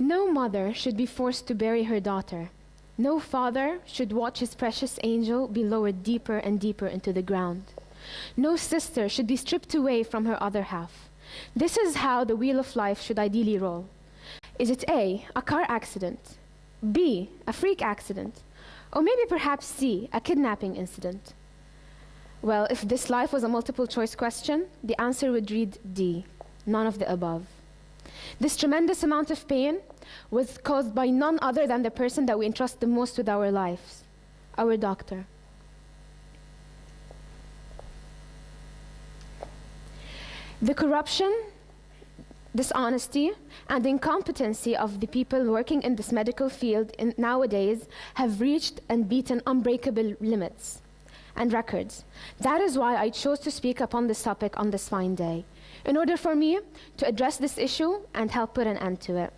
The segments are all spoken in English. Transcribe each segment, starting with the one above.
No mother should be forced to bury her daughter. No father should watch his precious angel be lowered deeper and deeper into the ground. No sister should be stripped away from her other half. This is how the wheel of life should ideally roll. Is it A, a car accident, B, a freak accident, or maybe perhaps C, a kidnapping incident? Well, if this life was a multiple choice question, the answer would read D, none of the above. This tremendous amount of pain was caused by none other than the person that we entrust the most with our lives, our doctor. The corruption, dishonesty, and incompetency of the people working in this medical field nowadays have reached and beaten unbreakable limits and records. That is why I chose to speak upon this topic on this fine day, in order for me to address this issue and help put an end to it.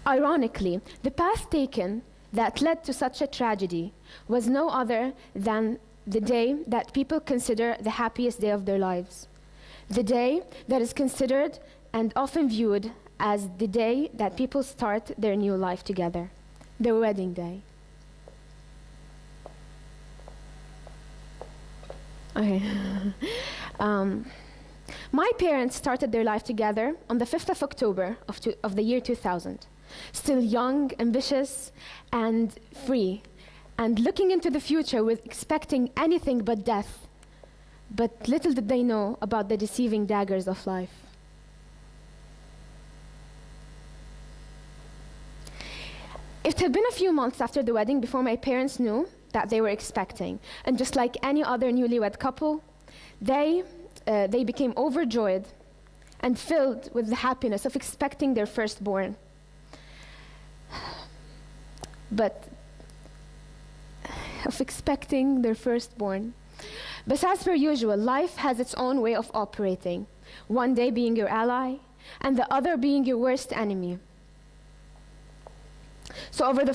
Ironically, the path taken that led to such a tragedy was no other than the day that people consider the happiest day of their lives. The day that is considered and often viewed as the day that people start their new life together, their wedding day. Okay. My parents started their life together on the 5th of October of the year 2000. Still young, ambitious, and free, and looking into the future with expecting anything but death. But little did they know about the deceiving daggers of life. It had been a few months after the wedding before my parents knew that they were expecting. And just like any other newlywed couple, they became overjoyed and filled with the happiness of expecting their firstborn. But as per usual, life has its own way of operating, one day being your ally, and the other being your worst enemy. So over the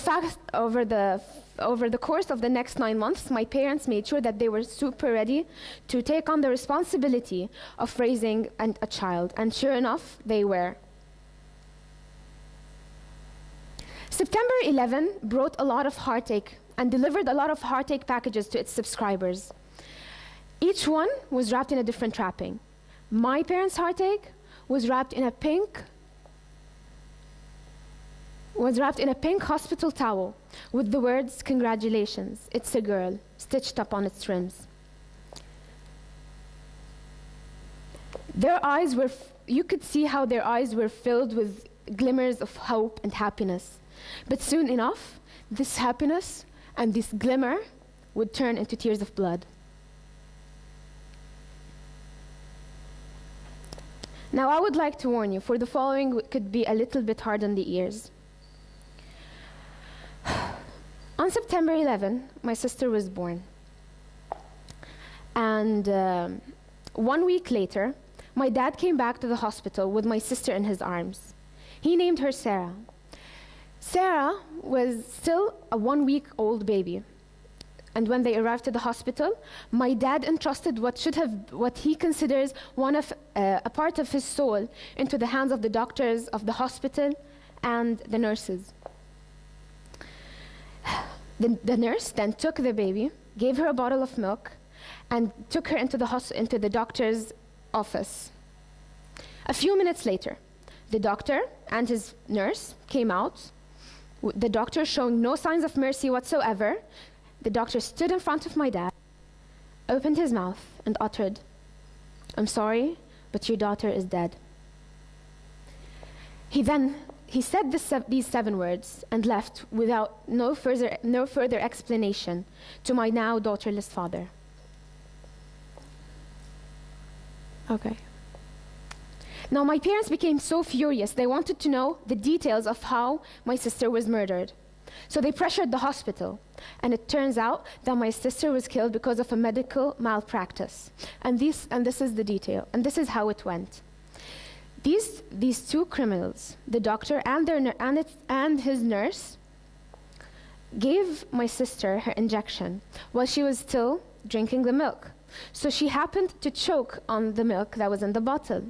course of the next 9 months, my parents made sure that they were super ready to take on the responsibility of raising a child, and sure enough, they were. September 11 brought a lot of heartache and delivered a lot of heartache packages to its subscribers. Each one was wrapped in a different wrapping. My parents' heartache was wrapped in a pink hospital towel with the words, "Congratulations, it's a girl," stitched up on its rims. You could see how their eyes were filled with glimmers of hope and happiness. But soon enough, this happiness and this glimmer would turn into tears of blood. Now, I would like to warn you, for the following could be a little bit hard on the ears. On September 11, my sister was born. And 1 week later, my dad came back to the hospital with my sister in his arms. He named her Sarah. Sarah was still a 1-week-old baby. And when they arrived at the hospital, my dad entrusted what he considers a part of his soul into the hands of the doctors of the hospital and the nurses. The nurse then took the baby, gave her a bottle of milk, and took her into the doctor's office. A few minutes later, the doctor and his nurse came out. The doctor showing no signs of mercy whatsoever. The doctor stood in front of my dad, opened his mouth, and uttered, "I'm sorry, but your daughter is dead." He said these 7 words and left without no further explanation to my now daughterless father. Okay. Now, my parents became so furious, they wanted to know the details of how my sister was murdered. So they pressured the hospital, and it turns out that my sister was killed because of a medical malpractice. And this is the detail, and this is how it went. These 2 criminals, the doctor and his nurse, gave my sister her injection while she was still drinking the milk. So she happened to choke on the milk that was in the bottle.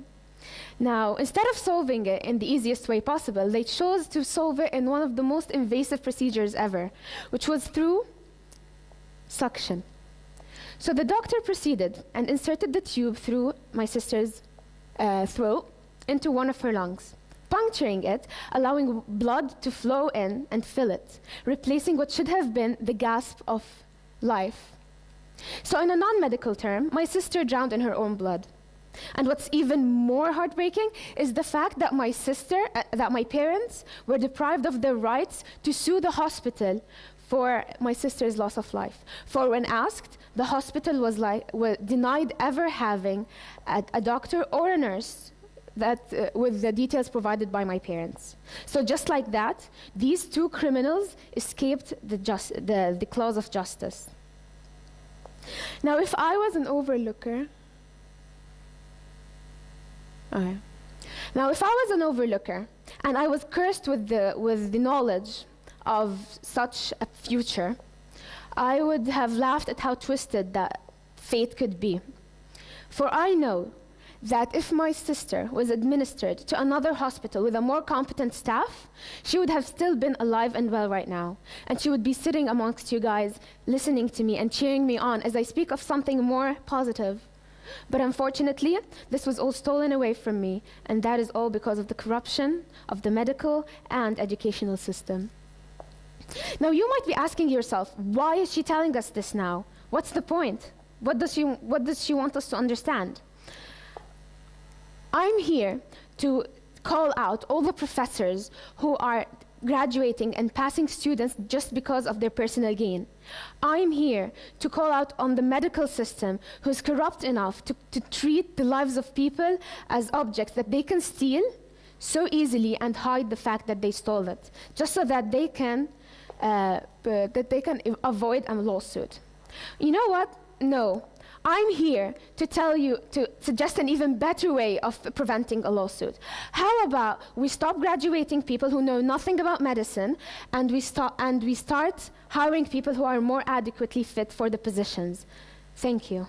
Now, instead of solving it in the easiest way possible, they chose to solve it in one of the most invasive procedures ever, which was through suction. So the doctor proceeded and inserted the tube through my sister's throat into one of her lungs, puncturing it, allowing blood to flow in and fill it, replacing what should have been the gasp of life. So in a non-medical term, my sister drowned in her own blood. And what's even more heartbreaking is the fact that my parents were deprived of their rights to sue the hospital for my sister's loss of life. For when asked, the hospital was denied ever having a doctor or a nurse with the details provided by my parents. So just like that, these two criminals escaped the claws of justice. Now, if I was an overlooker, and I was cursed with the knowledge of such a future, I would have laughed at how twisted that fate could be. For I know that if my sister was administered to another hospital with a more competent staff, she would have still been alive and well right now. And she would be sitting amongst you guys, listening to me and cheering me on as I speak of something more positive. But unfortunately, this was all stolen away from me, and that is all because of the corruption of the medical and educational system. Now, you might be asking yourself, why is she telling us this now? What's the point? What does she want us to understand? I'm here to call out all the professors who are graduating and passing students just because of their personal gain. I'm here to call out on the medical system who's corrupt enough to treat the lives of people as objects that they can steal so easily and hide the fact that they stole it, just so that they can avoid a lawsuit. You know what? No. I'm here to tell you, to suggest an even better way of preventing a lawsuit. How about we stop graduating people who know nothing about medicine, and we start hiring people who are more adequately fit for the positions? Thank you.